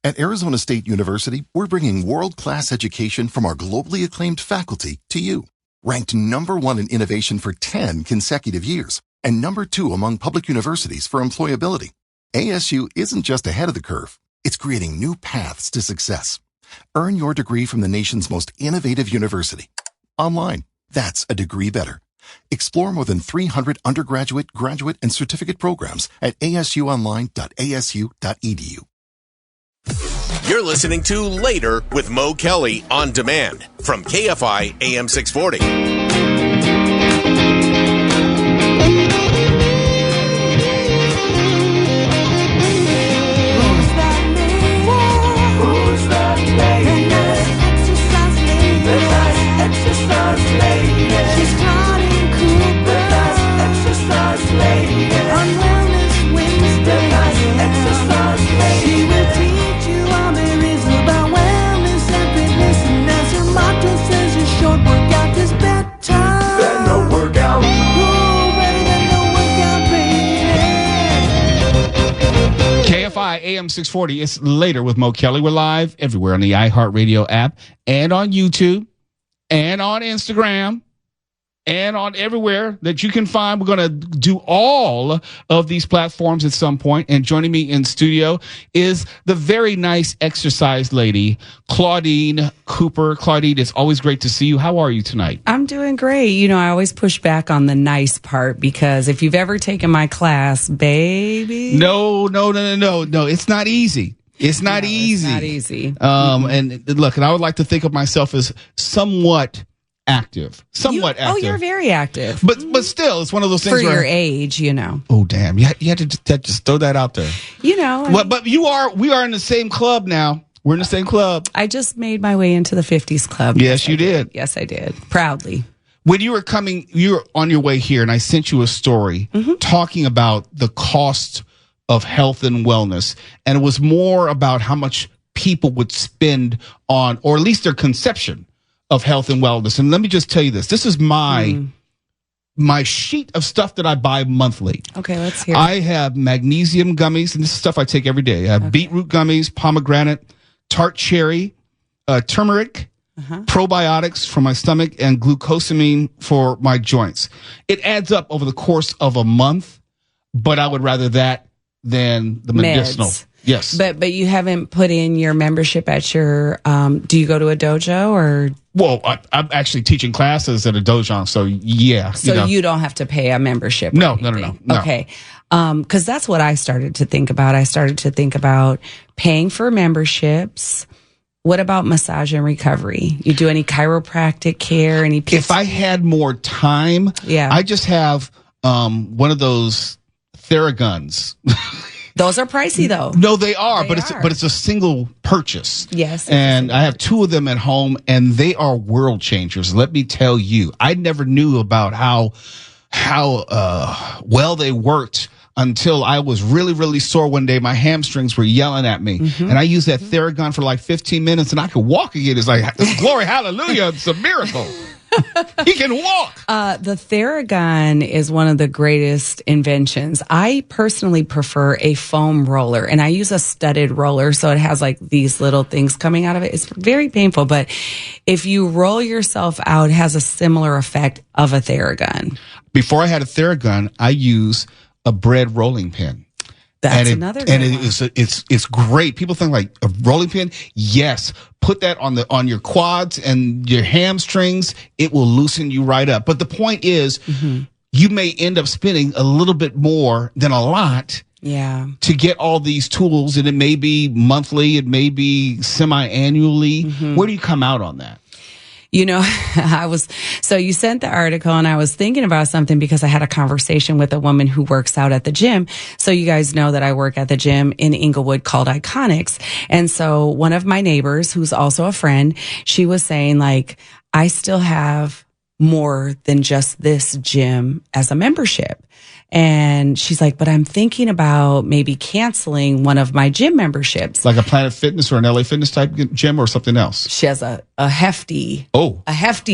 At Arizona State University, we're bringing world-class education from our globally acclaimed faculty to you. Ranked #1 in innovation for 10 consecutive years and #2 among public universities for employability. ASU isn't just ahead of the curve. It's creating new paths to success. Earn your degree from the nation's most innovative university. Online. That's a degree better. Explore more than 300 undergraduate, graduate, and certificate programs at asuonline.asu.edu. You're listening to Later with Mo Kelly on demand from KFI AM 640. She's Claudine Cooper, exercise lady. On Wellness Wednesday, exercise lady. She will teach you all there is about wellness and fitness. And as her motto says, your short workout is better than no workout. Oh, better than no workout, baby. KFI AM 640. It's Later with Mo Kelly. We're live everywhere on the iHeartRadio app and on YouTube and on Instagram and on everywhere that you can find. We're going to do all of these platforms at some point. And joining me in studio is the very nice exercise lady, Claudine Cooper. Claudine, it's always great to see you. How are you tonight? I'm doing great. You know, I always push back on the nice part because if you've ever taken my class, baby. No. It's not easy. It's not easy. It's not easy. And look, and I would like to think of myself as somewhat active. Active. Oh, you're very active. But still, it's one of those things for your age, you know. Oh, damn. You had to just throw that out there. You know. But we are in the same club now. We're in the same club. I just made my way into the 50s club. Yes, you did. Yes, I did. Proudly. When you were on your way here, and I sent you a story talking about the cost of health and wellness. And it was more about how much people would spend on, or at least their conception of health and wellness. And let me just tell you this. This is my sheet of stuff that I buy monthly. Okay, let's hear it. I have magnesium gummies, and this is stuff I take every day. I have beetroot gummies, pomegranate, tart cherry, turmeric, probiotics for my stomach, and glucosamine for my joints. It adds up over the course of a month, but I would rather that than the medicinal. Meds. Yes. But you haven't put in your membership at your, do you go to a dojo or? Well, I'm actually teaching classes at a dojo, so yeah. So you don't have to pay a membership. No. Okay. Because that's what I started to think about. I started to think about paying for memberships. What about massage and recovery? You do any chiropractic care? If I had more time, I just have one of those Theraguns. Those are pricey though. No, they are, but it's a single purchase. Yes. And I have 2 of them at home, and they are world changers. Let me tell you, I never knew about how well they worked until I was really, really sore one day. My hamstrings were yelling at me, and I used that Theragun for like 15 minutes, and I could walk again. It's like, glory, hallelujah, it's a miracle. He can walk. The Theragun is one of the greatest inventions. I personally prefer a foam roller, and I use a studded roller, so it has like these little things coming out of it. It's very painful, but if you roll yourself out, it has a similar effect of a Theragun. Before I had a Theragun, I use a bread rolling pin. That's another good one. It's great. People think like a rolling pin. Yes, put that on your quads and your hamstrings. It will loosen you right up. But the point is, you may end up spending a little bit more than a lot. Yeah. To get all these tools, and it may be monthly, it may be semi-annually. Where do you come out on that? You know, so you sent the article, and I was thinking about something because I had a conversation with a woman who works out at the gym. So you guys know that I work at the gym in Inglewood called Iconics. And so one of my neighbors, who's also a friend, she was saying like, I still have more than just this gym as a membership. And she's like, but I'm thinking about maybe canceling one of my gym memberships. Like a Planet Fitness or an LA Fitness type gym or something else. She has a hefty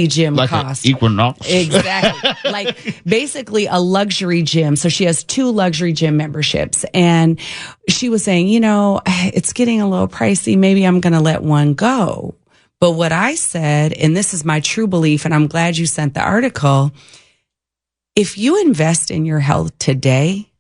gym like cost. Like Equinox. Exactly. Like basically a luxury gym. So she has 2 luxury gym memberships. And she was saying, it's getting a little pricey. Maybe I'm going to let one go. But what I said, and this is my true belief, and I'm glad you sent the article, if you invest in your health today,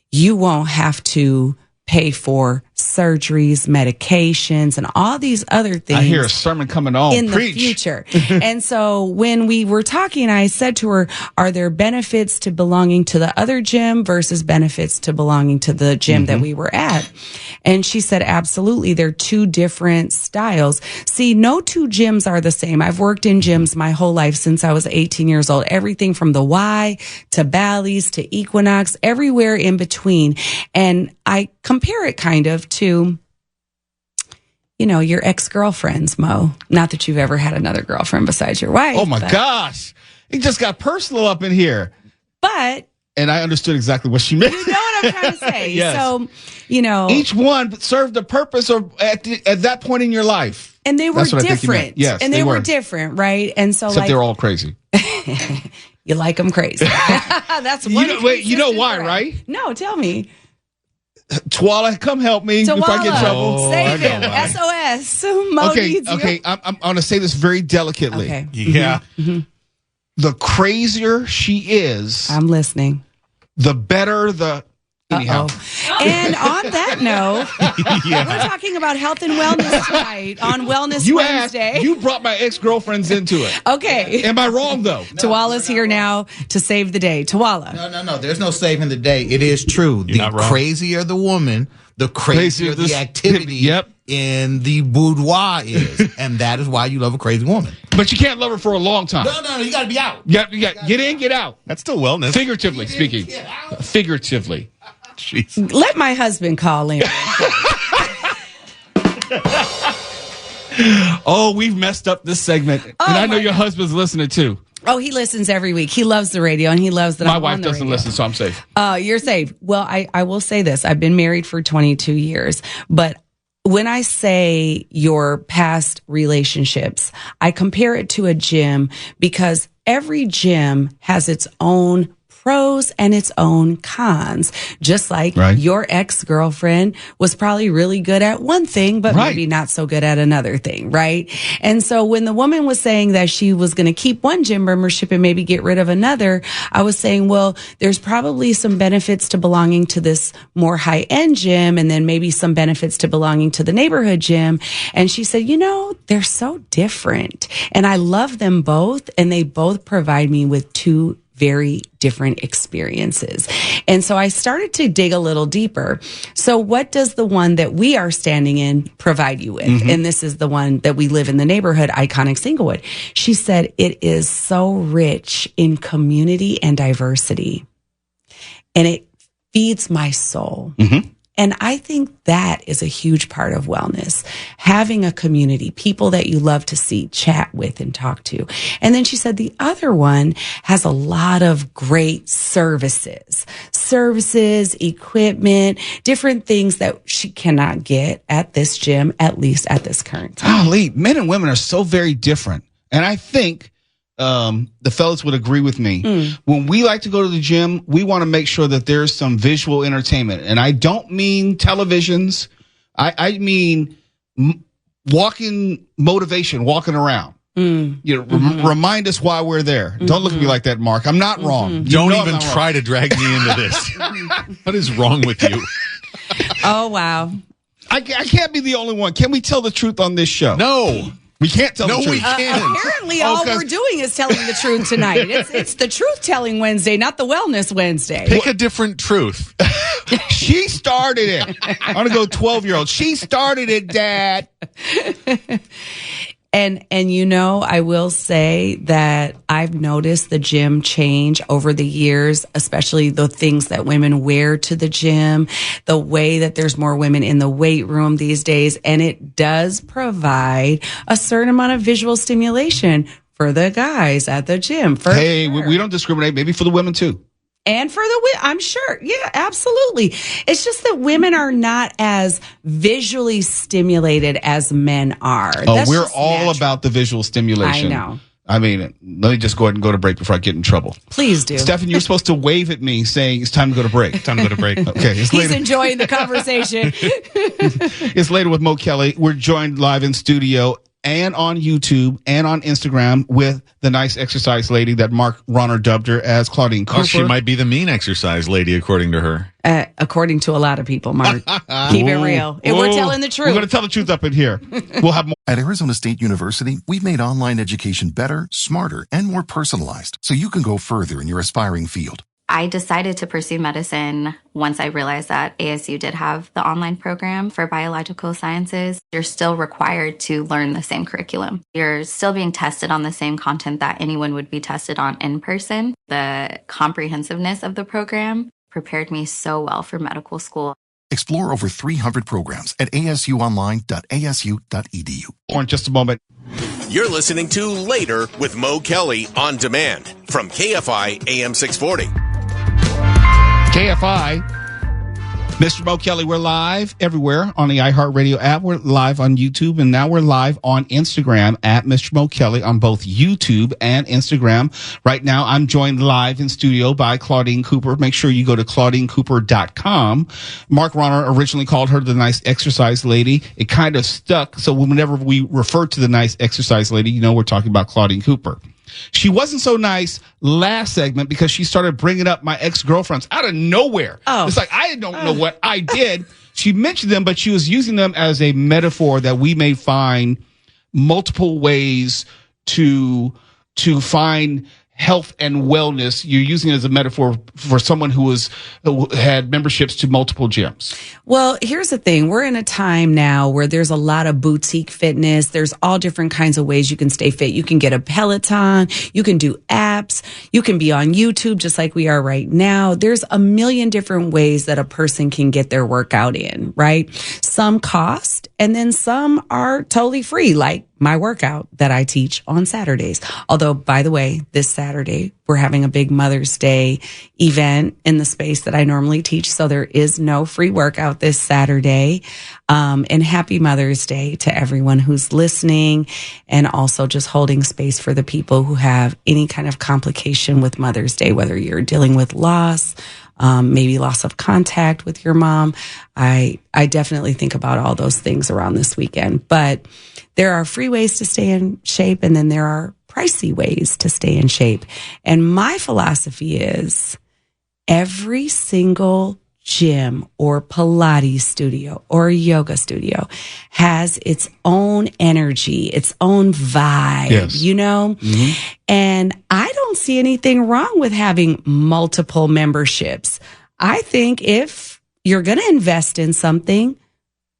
you won't have to pay for surgeries, medications, and all these other things. I hear a sermon coming on. In the future. And so when we were talking, I said to her, are there benefits to belonging to the other gym versus benefits to belonging to the gym that we were at? And she said, absolutely. They're 2 different styles. See, no 2 gyms are the same. I've worked in gyms my whole life since I was 18 years old. Everything from the Y to Bally's to Equinox, everywhere in between. And I compare it kind of to, your ex-girlfriends, Mo. Not that you've ever had another girlfriend besides your wife. Oh my gosh. It just got personal up in here. But. And I understood exactly what she meant. You know what I'm trying to say. Yes. So, each one served a purpose or at that point in your life. And they were different. Yes, and they were different, right? And so except they're all crazy. You like them crazy. That's one. You know why, right? No, tell me. Twala, come help me if I get in trouble. Save him. SOS. Mo needs you. Okay. I'm going to say this very delicately. Okay. Yeah. The crazier she is, I'm listening. The better the. Anyhow. And on that note, we're talking about health and wellness tonight on Wellness Wednesday. You brought my ex-girlfriends into it. Okay. Am I wrong, though? Tawala's here now to save the day. Tawala. No. There's no saving the day. It is true. The crazier the woman, the crazier the activity in the boudoir is. And that is why you love a crazy woman. But you can't love her for a long time. No. You got to be out. You got get in, get out. That's still wellness. Figuratively speaking. Figuratively. Jeez. Let my husband call in. Oh, we've messed up this segment. And I know your husband's listening too. Oh, he listens every week. He loves the radio, and he loves that my I'm wife on the doesn't radio. listen, so I'm safe. You're safe. Well, I will say this. I've been married for 22 years, but when I say your past relationships, I compare it to a gym because every gym has its own pros and its own cons. Just like your ex-girlfriend was probably really good at one thing, but maybe not so good at another thing, right? And so when the woman was saying that she was going to keep one gym membership and maybe get rid of another, I was saying, well, there's probably some benefits to belonging to this more high-end gym and then maybe some benefits to belonging to the neighborhood gym. And she said, they're so different. And I love them both, and they both provide me with 2 very different experiences. And so I started to dig a little deeper. So what does the one that we are standing in provide you with? And this is the one that we live in the neighborhood, Iconic Singlewood. She said, it is so rich in community and diversity. And it feeds my soul. And I think that is a huge part of wellness. Having a community, people that you love to see, chat with, and talk to. And then she said the other one has a lot of great services, equipment, different things that she cannot get at this gym, at least at this current time. Golly, men and women are so very different. And I think the fellas would agree with me. When we like to go to the gym, we want to make sure that there's some visual entertainment. And I don't mean televisions. I mean walking motivation, walking around. Remind us why we're there. Don't look at me like that, Mark. I'm not wrong. Don't even try to drag me into this. What is wrong with you? Oh, wow. I can't be the only one. Can we tell the truth on this show? No. We can't tell the truth. No, we can't. Apparently, all we're doing is telling the truth tonight. It's the truth-telling Wednesday, not the wellness Wednesday. Pick a different truth. She started it. I'm going to go 12-year-old. She started it, Dad. And I will say that I've noticed the gym change over the years, especially the things that women wear to the gym, the way that there's more women in the weight room these days. And it does provide a certain amount of visual stimulation for the guys at the gym. We don't discriminate, maybe for the women too. And for the I'm sure. Yeah, absolutely. It's just that women are not as visually stimulated as men are. Oh, we're all about the visual stimulation. I know. I mean, let me just go ahead and go to break before I get in trouble. Please do. Stephen, you're supposed to wave at me saying it's time to go to break. Time to go to break. Okay. He's enjoying the conversation. It's Later with Mo Kelly. We're joined live in studio and on YouTube and on Instagram with the nice exercise lady that Mark Ronner dubbed her as Claudine Cooper. Oh, she might be the mean exercise lady, according to her. According to a lot of people, Mark. Keep it real. And we're telling the truth. We're going to tell the truth up in here. We'll have more. At Arizona State University, we've made online education better, smarter, and more personalized so you can go further in your aspiring field. I decided to pursue medicine once I realized that ASU did have the online program for biological sciences. You're still required to learn the same curriculum. You're still being tested on the same content that anyone would be tested on in person. The comprehensiveness of the program prepared me so well for medical school. Explore over 300 programs at asuonline.asu.edu. In just a moment. You're listening to Later with Mo Kelly on demand from KFI AM 640. KFI, Mr. Mo Kelly, we're live everywhere on the iHeartRadio app. We're live on YouTube, and now we're live on Instagram at Mr. Mo Kelly on both YouTube and Instagram. Right now, I'm joined live in studio by Claudine Cooper. Make sure you go to ClaudineCooper.com. Mark Ronner originally called her the nice exercise lady. It kind of stuck, so whenever we refer to the nice exercise lady, you know we're talking about Claudine Cooper. She wasn't so nice last segment because she started bringing up my ex-girlfriends out of nowhere. Oh. It's like, I don't know what I did. She mentioned them, but she was using them as a metaphor that we may find multiple ways to find health and wellness. You're using it as a metaphor for someone who had memberships to multiple gyms. Well, here's the thing. We're in a time now where there's a lot of boutique fitness. There's all different kinds of ways you can stay fit. You can get a Peloton. You can do apps. You can be on YouTube just like we are right now. There's a million different ways that a person can get their workout in, right? Some cost, and then some are totally free, like my workout that I teach on Saturdays. Although, by the way, this Saturday, we're having a big Mother's Day event in the space that I normally teach. So there is no free workout this Saturday. And happy Mother's Day to everyone who's listening, and also just holding space for the people who have any kind of complication with Mother's Day, whether you're dealing with loss, maybe loss of contact with your mom. I definitely think about all those things around this weekend. But there are free ways to stay in shape, and then there are pricey ways to stay in shape. And my philosophy is every single gym or Pilates studio or yoga studio has its own energy, its own vibe, yes. You know? Mm-hmm. And I don't see anything wrong with having multiple memberships. I think if you're going to invest in something,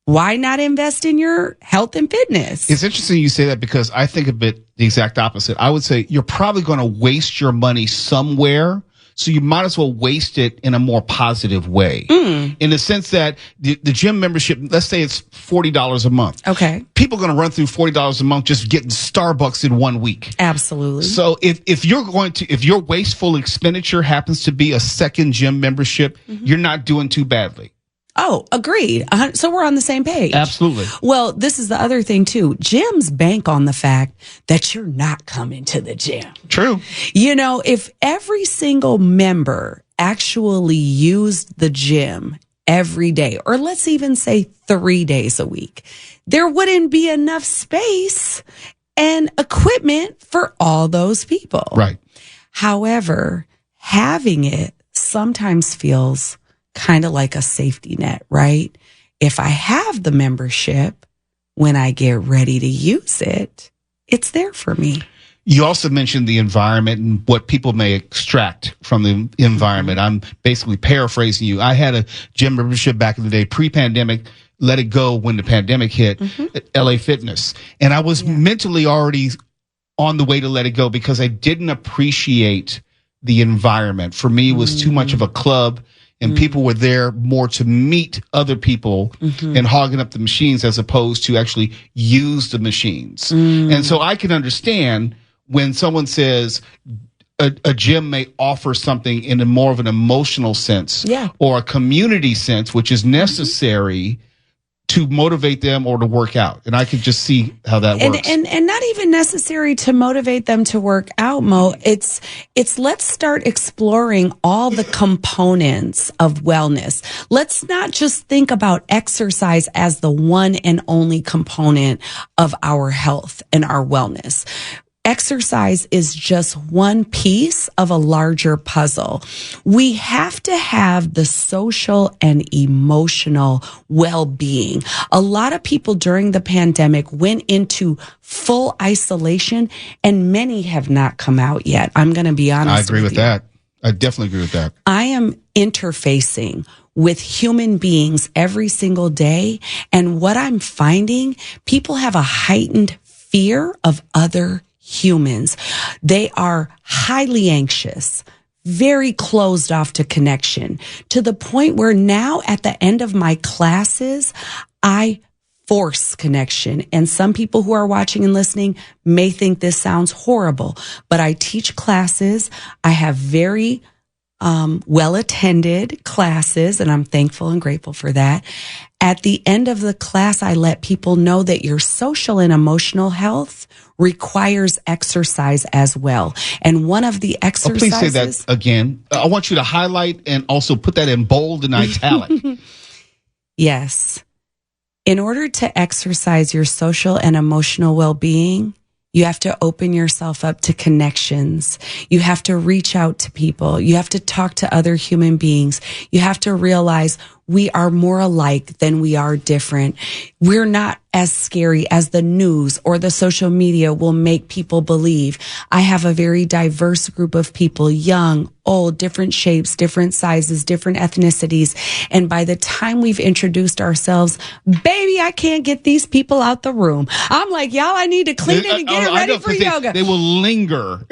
why not invest in your health and fitness? It's interesting you say that because I think of it the exact opposite. I would say you're probably going to waste your money somewhere. So you might as well waste it in a more positive way. In the sense that the gym membership, let's say it's $40 a month. Okay. People are going to run through $40 a month just getting Starbucks in 1 week. Absolutely. So if your wasteful expenditure happens to be a second gym membership, you're not doing too badly. Oh, agreed. So we're on the same page. Absolutely. Well, this is the other thing too. Gyms bank on the fact that you're not coming to the gym. True. You know, if every single member actually used the gym every day, or let's even say 3 days a week, there wouldn't be enough space and equipment for all those people. Right. However, having it sometimes feels kind of like a safety net, right? If I have the membership, when I get ready to use it, it's there for me. You also mentioned the environment and what people may extract from the environment. I'm basically paraphrasing you. I had a gym membership back in the day, pre-pandemic, let it go when the pandemic hit, at LA Fitness. And I was mentally already on the way to let it go because I didn't appreciate the environment. For me, it was too much of a club. And people were there more to meet other people and hogging up the machines as opposed to actually use the machines. And so I can understand when someone says, a gym may offer something in a more of an emotional sense, or a community sense, which is necessary to motivate them or to work out. And I could just see how that works. And not even necessary to motivate them to work out, Mo. It's let's start exploring all the components of wellness. Let's not just think about exercise as the one and only component of our health and our wellness. Exercise is just one piece of a larger puzzle. We have to have the social and emotional well-being. A lot of people during the pandemic went into full isolation, and many have not come out yet. I'm going to be honest. I agree with that. I definitely agree with that. I am interfacing with human beings every single day, and what I'm finding, people have a heightened fear of other humans. They are highly anxious, very closed off to connection, to the point where now at the end of my classes, I force connection. And some people who are watching and listening may think this sounds horrible, but I teach classes. I have very well-attended classes, and I'm thankful and grateful for that. At the end of the class, I let people know that your social and emotional health requires exercise as well. And one of the exercises... please say that again. I want you to highlight and also put that in bold and italic. Yes. In order to exercise your social and emotional well-being, you have to open yourself up to connections. You have to reach out to people. You have to talk to other human beings. You have to realize we are more alike than we are different. We're not as scary as the news or the social media will make people believe. I have a very diverse group of people, young, old, different shapes, different sizes, different ethnicities. And by the time we've introduced ourselves, baby, I can't get these people out the room. I'm like, y'all, I need to clean it and get it ready for yoga. They will linger.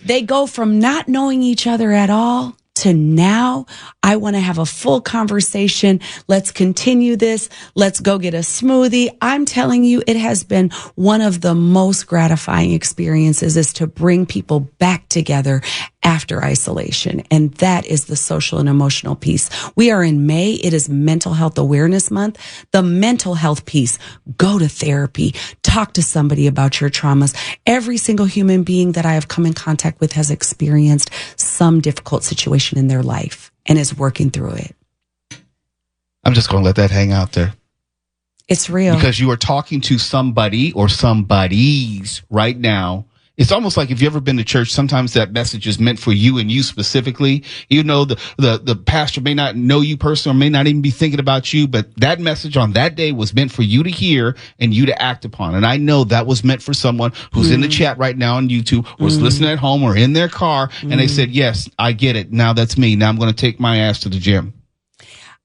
They go from not knowing each other at all to now, I want to have a full conversation. Let's continue this. Let's go get a smoothie. I'm telling you, it has been one of the most gratifying experiences is to bring people back together after isolation. And that is the social and emotional piece. We are in May. It is Mental Health Awareness Month. The mental health piece, go to therapy, talk to somebody about your traumas. Every single human being that I have come in contact with has experienced some difficult situation in their life and is working through it. I'm just going to let that hang out there. It's real. Because you are talking to somebody or somebodies right now. It's almost like if you've ever been to church, sometimes that message is meant for you and you specifically. You know, the pastor may not know you personally or may not even be thinking about you, but that message on that day was meant for you to hear and you to act upon. And I know that was meant for someone who's in the chat right now on YouTube or is listening at home or in their car. And they said, yes, I get it. Now that's me. Now I'm going to take my ass to the gym.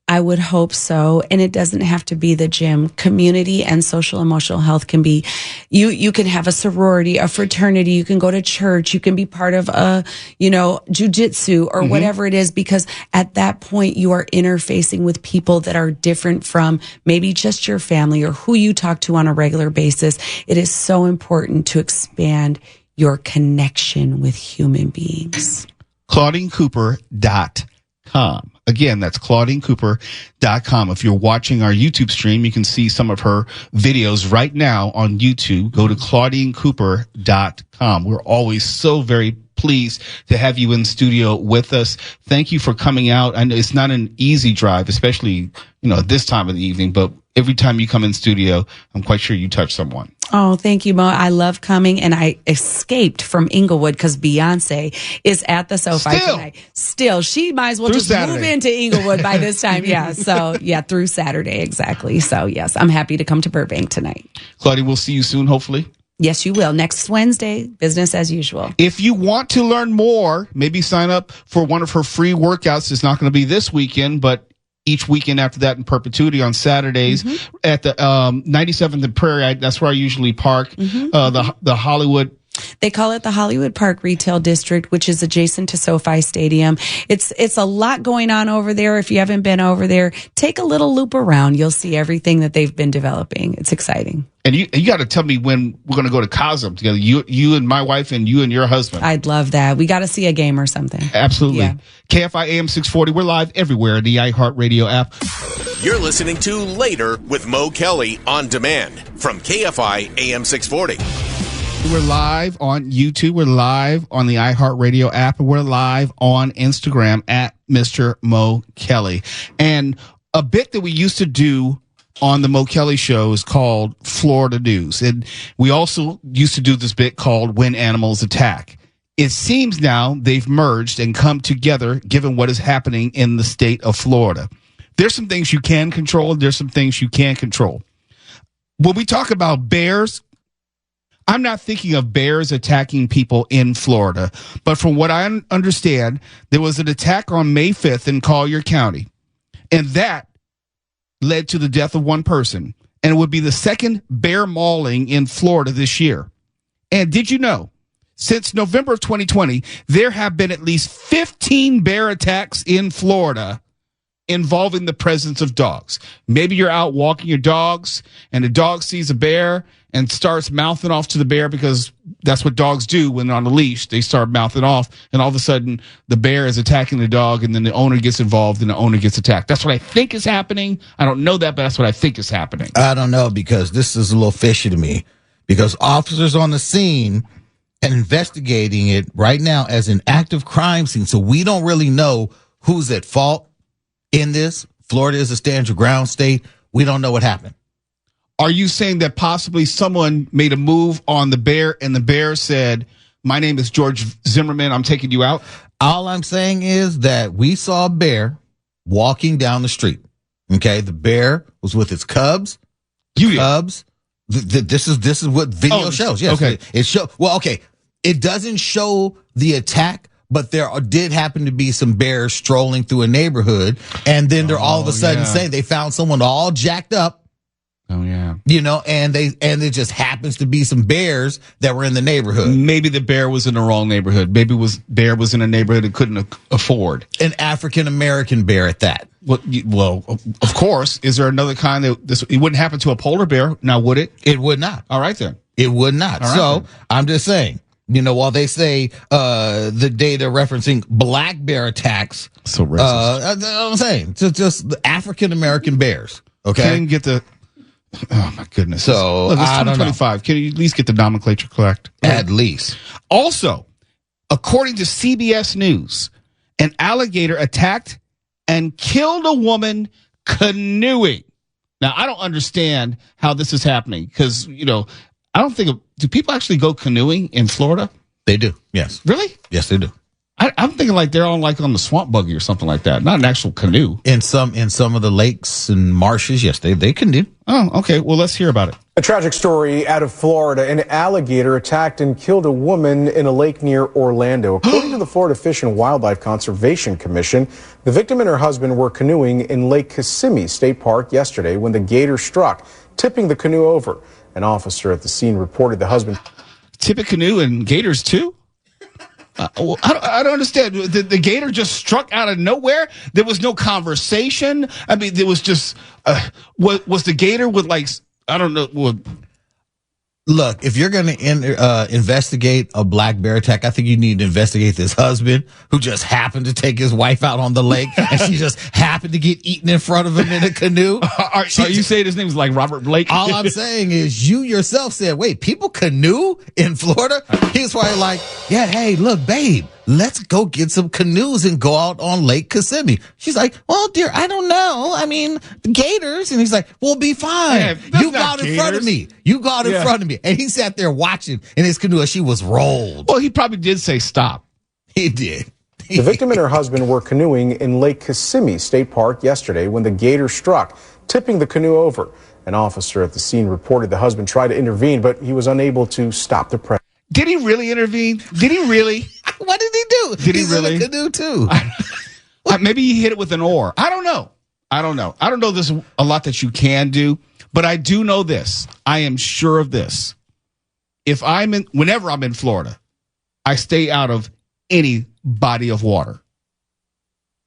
I would hope so. And it doesn't have to be the gym. Community and social emotional health can be, you can have a sorority, a fraternity. You can go to church. You can be part of a, jujitsu or whatever it is, because at that point you are interfacing with people that are different from maybe just your family or who you talk to on a regular basis. It is so important to expand your connection with human beings. ClaudineCooper.com. Again, that's ClaudineCooper.com. If you're watching our YouTube stream, you can see some of her videos right now on YouTube. Go to ClaudineCooper.com. We're always so very pleased to have you in studio with us. Thank you for coming out. I know it's not an easy drive, especially, at this time of the evening, but every time you come in studio, I'm quite sure you touch someone. Oh, thank you, Mo. I love coming, and I escaped from Inglewood because Beyonce is at the SoFi tonight. Still, she might as well just move into Inglewood by this time. Yeah, so through Saturday, exactly. So yes, I'm happy to come to Burbank tonight. Claudine, we'll see you soon, hopefully. Yes, you will. Next Wednesday, business as usual. If you want to learn more, maybe sign up for one of her free workouts. It's not going to be this weekend, but each weekend after that in perpetuity on Saturdays at the 97th and Prairie. That's where I usually park. The Hollywood. They call it the Hollywood Park Retail District, which is adjacent to SoFi Stadium. It's a lot going on over there. If you haven't been over there, take a little loop around. You'll see everything that they've been developing. It's exciting. And you got to tell me when we're going to go to Cosm together. You and my wife and you and your husband. I'd love that. We got to see a game or something. Absolutely. Yeah. KFI AM 640. We're live everywhere in the iHeartRadio app. You're listening to Later with Mo Kelly on demand from KFI AM 640. We're live on YouTube. We're live on the iHeartRadio app. And we're live on Instagram at Mr. Mo Kelly. And a bit that we used to do on the Mo Kelly show is called Florida News. And we also used to do this bit called When Animals Attack. It seems now they've merged and come together given what is happening in the state of Florida. There's some things you can control. There's some things you can't control. When we talk about bears, I'm not thinking of bears attacking people in Florida. But from what I understand, there was an attack on May 5th in Collier County. And that led to the death of one person, and it would be the second bear mauling in Florida this year. And did you know, since November of 2020, there have been at least 15 bear attacks in Florida involving the presence of dogs. Maybe you're out walking your dogs, and the dog sees a bear and starts mouthing off to the bear, because that's what dogs do when they're on a leash. They start mouthing off, and all of a sudden the bear is attacking the dog, and then the owner gets involved and the owner gets attacked. That's what I think is happening. I don't know that, but that's what I think is happening. I don't know, because this is a little fishy to me, because officers on the scene and investigating it right now as an active crime scene. So we don't really know who's at fault in this. Florida is a stand your ground state. We don't know what happened. Are you saying that possibly someone made a move on the bear and the bear said, my name is George Zimmerman, I'm taking you out? All I'm saying is that we saw a bear walking down the street. Okay. The bear was with its cubs. Cubs. This is what video shows. Yes. Okay. It show. Well, okay. It doesn't show the attack, but there did happen to be some bears strolling through a neighborhood. And then they're all of a sudden saying they found someone all jacked up. Oh yeah. You know, and it just happens to be some bears that were in the neighborhood. Maybe the bear was in the wrong neighborhood. Maybe bear was in a neighborhood it couldn't afford. An African American bear at that. Well, of course. Is there another kind that it wouldn't happen to a polar bear? Now, would it? It would not. All right then. It would not. All right, so then. I'm just saying, you know, while they say the data referencing black bear attacks, so racist. I'm saying just the African American bears. Okay. Can get the. Oh my goodness! So look, it's I don't know. 2025. Can you at least get the nomenclature correct? At least. Also, according to CBS News, an alligator attacked and killed a woman canoeing. Now, I don't understand how this is happening, because, you know, I don't think do people actually go canoeing in Florida? They do. Yes. Really? Yes, they do. I'm thinking like they're on the swamp buggy or something like that, not an actual canoe. In some of the lakes and marshes, yes, they can do. Oh, okay. Well, let's hear about it. A tragic story out of Florida. An alligator attacked and killed a woman in a lake near Orlando. According to the Florida Fish and Wildlife Conservation Commission, the victim and her husband were canoeing in Lake Kissimmee State Park yesterday when the gator struck, tipping the canoe over. An officer at the scene reported the husband tip a canoe and gators too? Well, I don't understand. The gator just struck out of nowhere. There was no conversation. I mean, there was just was the gator with I don't know. Look, if you're going to investigate a black bear attack, I think you need to investigate this husband who just happened to take his wife out on the lake and she just happened to get eaten in front of him in a canoe. Are you saying his name is like Robert Blake? All I'm saying is you yourself said, wait, people canoe in Florida? He was probably like, yeah, hey, look, babe, let's go get some canoes and go out on Lake Kissimmee. She's like, well, dear, I don't know. I mean, the gators. And he's like, we'll be fine. Man, you go out in front of me. You go out in front of me. And he sat there watching in his canoe as she was rolled. Well, he probably did say stop. He did. The victim and her husband were canoeing in Lake Kissimmee State Park yesterday when the gator struck, tipping the canoe over. An officer at the scene reported the husband tried to intervene, but he was unable to stop the pressure. Did he really intervene? Did he really? What did he do? He's really? In a canoe too. Maybe he hit it with an oar. I don't know. I don't know there's a lot that you can do, but I do know this. I am sure of this. Whenever I'm in Florida, I stay out of any body of water.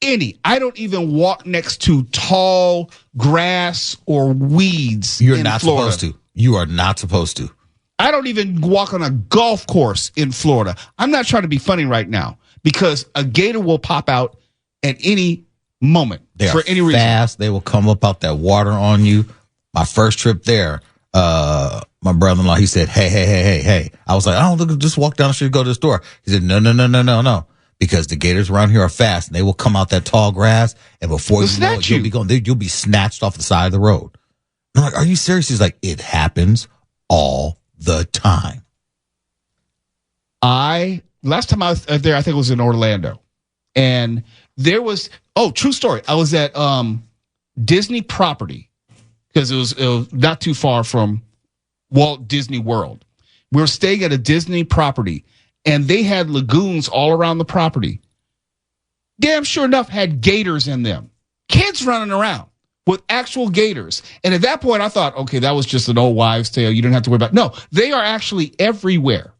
I don't even walk next to tall grass or weeds. You're in not Florida. supposed to. You are not supposed to. I don't even walk on a golf course in Florida. I'm not trying to be funny right now because a gator will pop out at any moment for any reason. Fast. They will come up out that water on you. My first trip there, my brother-in-law, he said, hey. I was like, look, just walk down the street, go to the store. He said, no. Because the gators around here are fast and they will come out that tall grass. And before you know it, you'll be snatched off the side of the road. I'm like, are you serious? He's like, it happens all the time. Last time I was there, I think it was in Orlando, and there was true story. I was at Disney property because it was not too far from Walt Disney World. We were staying at a Disney property, and they had lagoons all around the property. Damn sure enough, had gators in them. Kids running around with actual gators. And at that point, I thought, okay, that was just an old wives' tale. You don't have to worry about it. No, they are actually everywhere.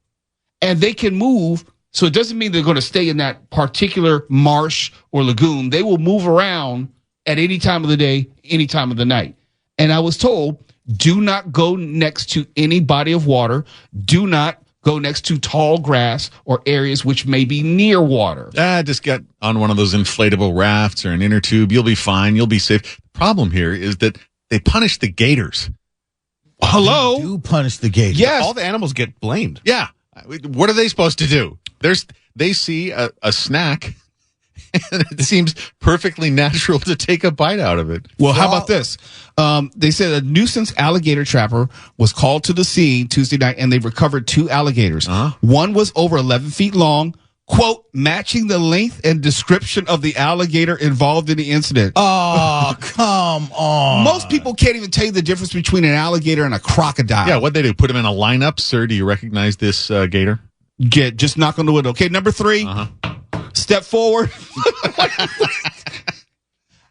And they can move. So it doesn't mean they're going to stay in that particular marsh or lagoon. They will move around at any time of the day, any time of the night. And I was told, do not go next to any body of water. Do not go next to tall grass or areas which may be near water. Just get on one of those inflatable rafts or an inner tube. You'll be fine. You'll be safe. The problem here is that they punish the gators. Hello? They do punish the gators. Yes. All the animals get blamed. Yeah. What are they supposed to do? They see a snack, and it seems perfectly natural to take a bite out of it. Well, how about this? They said a nuisance alligator trapper was called to the scene Tuesday night, and they recovered 2 alligators. One was over 11 feet long, quote, matching the length and description of the alligator involved in the incident. Oh, come on. Most people can't even tell you the difference between an alligator and a crocodile. Yeah, what'd they do? Put him in a lineup? Sir, do you recognize this gator? Just knock on the window. Okay, number 3, step forward.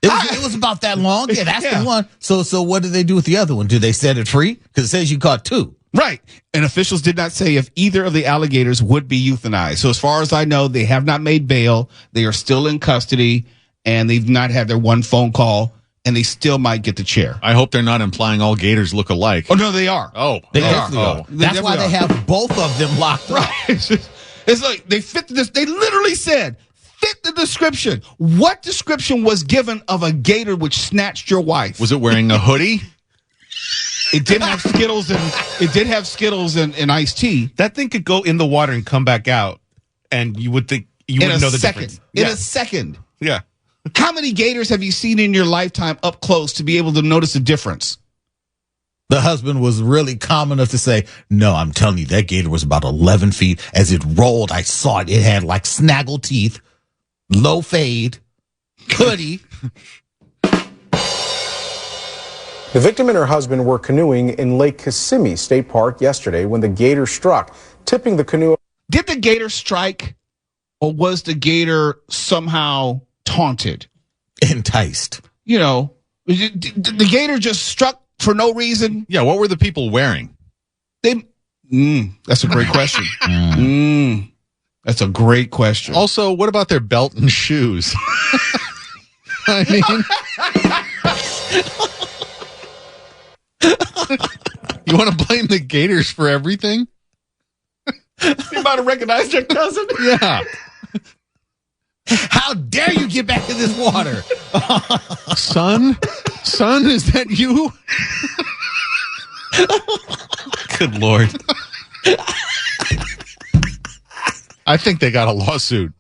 It was about that long. Yeah, that's the one. So what did they do with the other one? Do they set it free? Because it says you caught 2. Right. And officials did not say if either of the alligators would be euthanized. So as far as I know, they have not made bail. They are still in custody, and they've not had their one phone call, and they still might get the chair. I hope they're not implying all gators look alike. Oh, no, they are. Oh, They definitely are. That's why they have both of them locked up. It's like they fit this. They literally said, fit the description. What description was given of a gator which snatched your wife? Was it wearing a hoodie? It did have Skittles and iced tea. That thing could go in the water and come back out, and you would think you wouldn't know the difference. In a second. Yeah. How many gators have you seen in your lifetime up close to be able to notice the difference? The husband was really calm enough to say, no, I'm telling you, that gator was about 11 feet. As it rolled, I saw it. It had like snaggle teeth, low fade, hoodie. The victim and her husband were canoeing in Lake Kissimmee State Park yesterday when the gator struck, tipping the canoe. Did the gator strike, or was the gator somehow taunted? Enticed. You know, the gator just struck for no reason. Yeah, what were the people wearing? That's a great question. That's a great question. Also, what about their belt and shoes? I mean, you want to blame the gators for everything? You might have recognized your cousin. Yeah. How dare you get back in this water? Son, is that you? Good Lord. I think they got a lawsuit.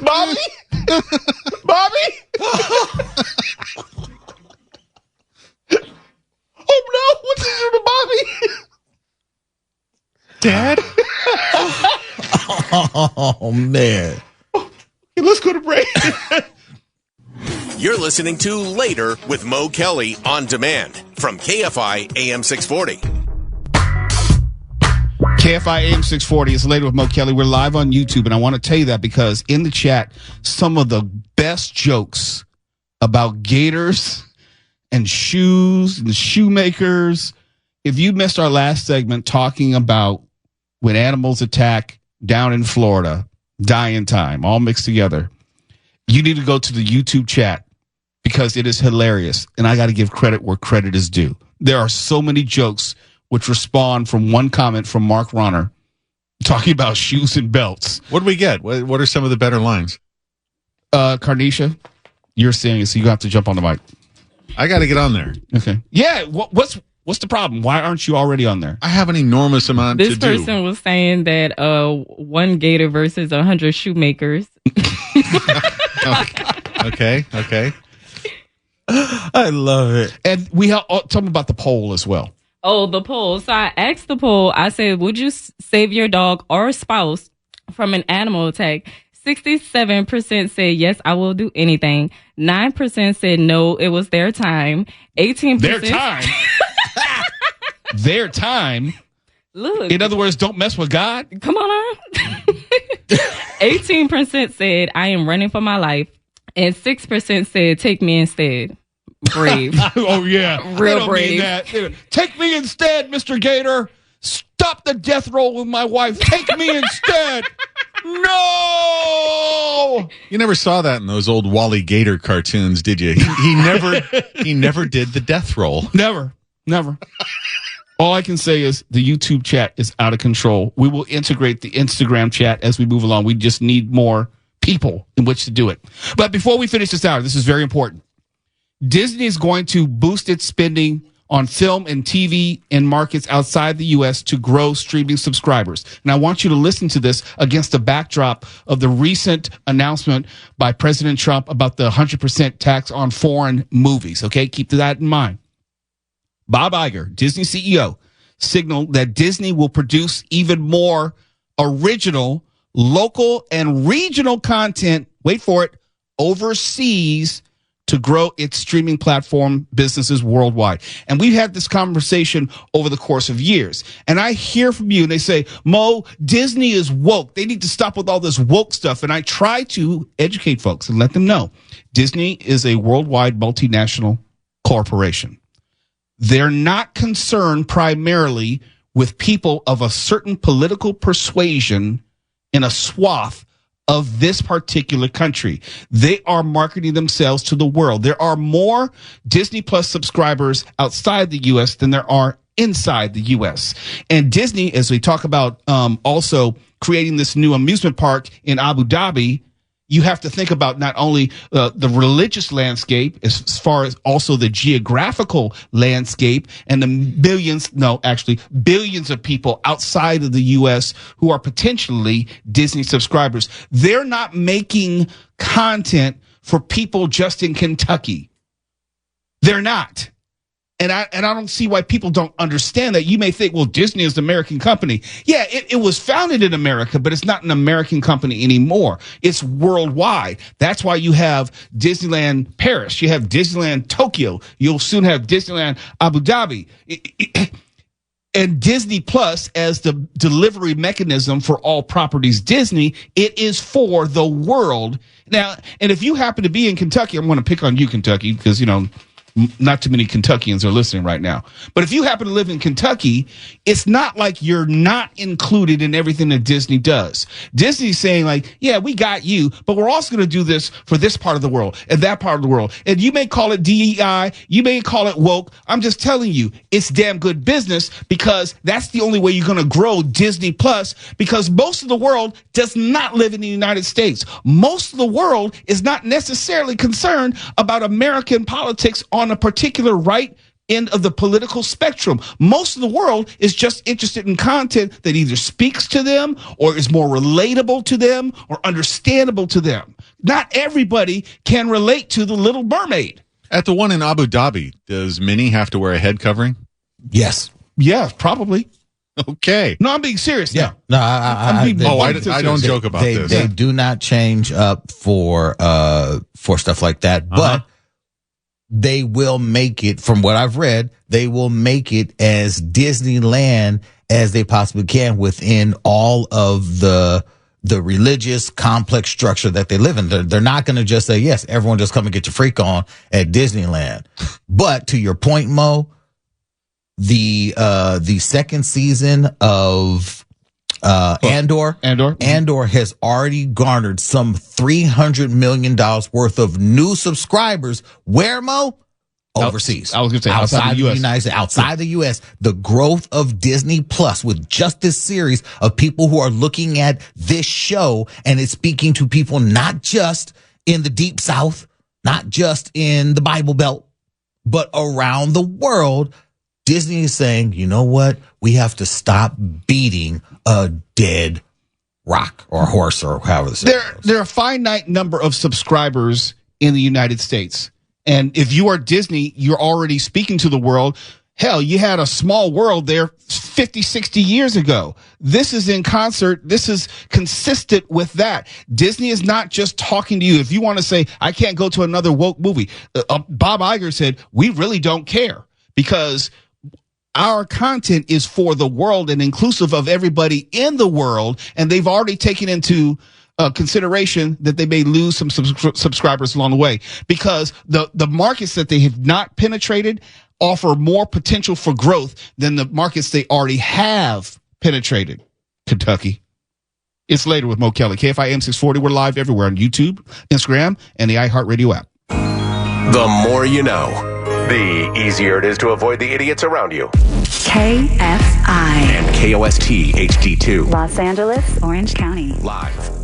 Bobby? Oh no, what did you do to Bobby? Dad? Oh, man. Okay, let's go to break. You're listening to Later with Mo Kelly on demand from KFI AM 640. KFI AM 640 is Later with Mo Kelly. We're live on YouTube, and I want to tell you that because in the chat, some of the best jokes about gators and shoes and shoemakers. If you missed our last segment talking about when animals attack down in Florida, dying time, all mixed together, you need to go to the YouTube chat because it is hilarious. And I got to give credit where credit is due. There are so many jokes which respond from one comment from Mark Ronner talking about shoes and belts. What do we get? What are some of the better lines? Carnisha, you're seeing it, so you have to jump on the mic. I got to get on there. Okay. Yeah. What's the problem? Why aren't you already on there? I have an enormous amount to do. This person was saying that 1 gator versus 100 shoemakers. Okay. I love it. And we tell me about the poll as well. Oh, the poll. So I asked the poll, I said, would you save your dog or spouse from an animal attack? 67% said, yes, I will do anything. 9% said, no, it was their time. 18%. Their time? Their time? Look. In other words, don't mess with God? Come on. 18% said, I am running for my life. And 6% said, take me instead. Brave. Oh, yeah. Real They don't brave. mean that. Take me instead, Mr. Gator. Stop the death roll with my wife. Take me instead. No! You never saw that in those old Wally Gator cartoons, did you? He never did the death roll. Never. All I can say is the YouTube chat is out of control. We will integrate the Instagram chat as we move along. We just need more people in which to do it. But before we finish this hour, this is very important. Disney is going to boost its spending on film and TV in markets outside the U.S. to grow streaming subscribers. And I want you to listen to this against the backdrop of the recent announcement by President Trump about the 100% tax on foreign movies. Okay, keep that in mind. Bob Iger, Disney CEO, signaled that Disney will produce even more original, local, and regional content, wait for it, overseas to grow its streaming platform businesses worldwide. And we've had this conversation over the course of years. And I hear from you and they say, Mo, Disney is woke. They need to stop with all this woke stuff. And I try to educate folks and let them know Disney is a worldwide multinational corporation. They're not concerned primarily with people of a certain political persuasion in a swath of this particular country. They are marketing themselves to the world. There are more Disney Plus subscribers outside the U.S. than there are inside the U.S. And Disney, as we talk about also creating this new amusement park in Abu Dhabi, you have to think about not only the religious landscape as far as also the geographical landscape and the billions of people outside of the U.S. who are potentially Disney subscribers. They're not making content for people just in Kentucky. They're not. And I don't see why people don't understand that. You may think, well, Disney is an American company. Yeah, it was founded in America, but it's not an American company anymore. It's worldwide. That's why you have Disneyland Paris. You have Disneyland Tokyo. You'll soon have Disneyland Abu Dhabi. And Disney Plus as the delivery mechanism for all properties Disney, it is for the world. Now, and if you happen to be in Kentucky, I'm going to pick on you, Kentucky, because, not too many Kentuckians are listening right now. But if you happen to live in Kentucky, it's not like you're not included in everything that Disney does. Disney's saying like, yeah, we got you, but we're also going to do this for this part of the world and that part of the world. And you may call it DEI, you may call it woke. I'm just telling you, it's damn good business because that's the only way you're going to grow Disney Plus, because most of the world does not live in the United States. Most of the world is not necessarily concerned about American politics on a particular right end of the political spectrum. Most of the world is just interested in content that either speaks to them or is more relatable to them or understandable to them. Not everybody can relate to The Little Mermaid. At the one in Abu Dhabi, does Minnie have to wear a head covering? Yes. Yeah, probably. Okay. No, I'm being serious. Yeah. Now. No, I don't joke about this. They do not change up for stuff like that, but they will make it, from what I've read, they will make it as Disneyland as they possibly can within all of the religious complex structure that they live in. They're not going to just say, yes, everyone just come and get your freak on at Disneyland. But to your point, Mo, the second season of Andor. Andor has already garnered some $300 million worth of new subscribers. Where, Mo? Overseas. I was going to say outside the US. United States, outside the U.S. The growth of Disney Plus with just this series of people who are looking at this show, and it's speaking to people not just in the Deep South, not just in the Bible Belt, but around the world. Disney is saying, you know what? We have to stop beating a dead rock or horse or however this is. There are a finite number of subscribers in the United States. And if you are Disney, you're already speaking to the world. Hell, you had a small world there 50, 60 years ago. This is in concert. This is consistent with that. Disney is not just talking to you. If you want to say, I can't go to another woke movie, Bob Iger said, we really don't care because our content is for the world and inclusive of everybody in the world. And they've already taken into consideration that they may lose some subscribers along the way because the markets that they have not penetrated offer more potential for growth than the markets they already have penetrated. Kentucky. It's later with Mo Kelly. KFI AM 640. We're live everywhere on YouTube, Instagram, and the iHeartRadio app. The more you know, the easier it is to avoid the idiots around you. KFI and KOST HD2. Los Angeles, Orange County. Live